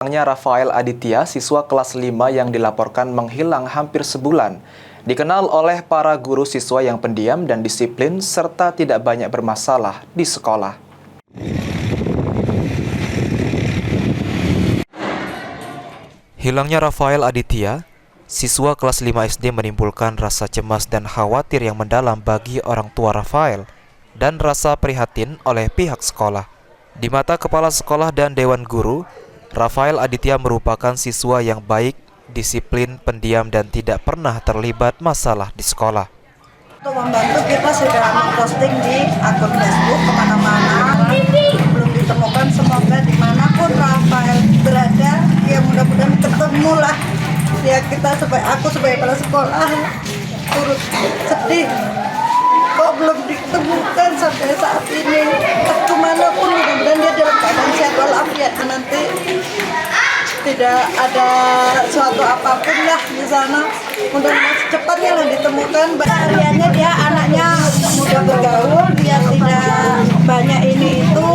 Hilangnya Rafael Aditya, siswa kelas 5 yang dilaporkan menghilang hampir sebulan. Dikenal oleh para guru siswa yang pendiam dan disiplin serta tidak banyak bermasalah di sekolah. Hilangnya Rafael Aditya, siswa kelas 5 SD menimbulkan rasa cemas dan khawatir yang mendalam bagi orang tua Rafael dan rasa prihatin oleh pihak sekolah. Di mata kepala sekolah dan dewan guru, Rafael Aditya merupakan siswa yang baik, disiplin, pendiam, dan tidak pernah terlibat masalah di sekolah. Untuk membantu, kita sudah memposting di akun Facebook kemana-mana. Belum ditemukan, semoga dimanapun Rafael berada, ya mudah-mudahan ketemu lah. Ya kita aku sebagai kepala sekolah turut sedih. Kok belum ditemukan sampai saat ini? Kemanapun mudah-mudahan dia dalam keadaan sehat walafiat, nanti tidak ada suatu apapun lah di sana. Mudah-mudahan secepatnya lah ditemukan. Hariannya dia anaknya mudah bergaul, dia tidak banyak ini itu,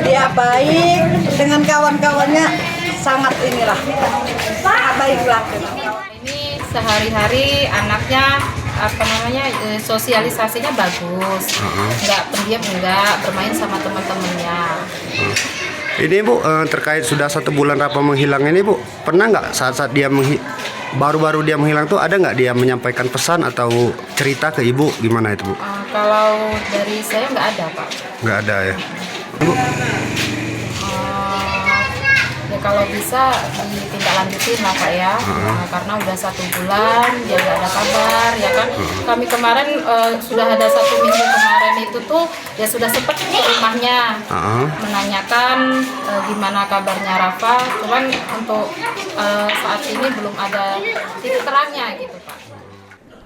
dia baik dengan kawan-kawannya, sangat inilah, sangat baiklah. Ini sehari-hari anaknya sosialisasinya bagus, nggak pendiam, nggak bermain sama teman-temannya. Ini Bu, terkait sudah 1 bulan Rafa menghilang ini Bu, pernah nggak saat dia baru-baru dia menghilang tuh ada nggak dia menyampaikan pesan atau cerita ke Ibu, gimana itu Bu? Kalau dari saya nggak ada Pak. Nggak ada ya Bu? Ya kalau bisa ditindaklanjutin lah Pak ya, karena udah 1 bulan dia nggak ada kabar ya kan. Kami kemarin sudah ada 1 minggu kemarin itu tuh ya sudah sempat ke rumahnya menanyakan gimana kabarnya Rafa, cuman untuk saat ini belum ada titik terangnya gitu Pak.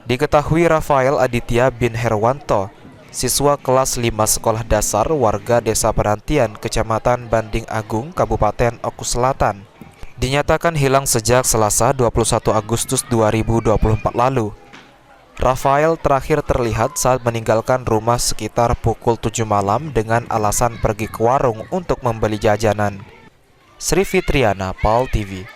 Diketahui Rafael Aditya bin Herwanto, siswa kelas 5 sekolah dasar warga Desa Penantian, Kecamatan Banding Agung, Kabupaten Oku Selatan, dinyatakan hilang sejak Selasa 21 Agustus 2024 lalu. Rafael terakhir terlihat saat meninggalkan rumah sekitar pukul 7 malam dengan alasan pergi ke warung untuk membeli jajanan. Sri Fitriana, PAL TV.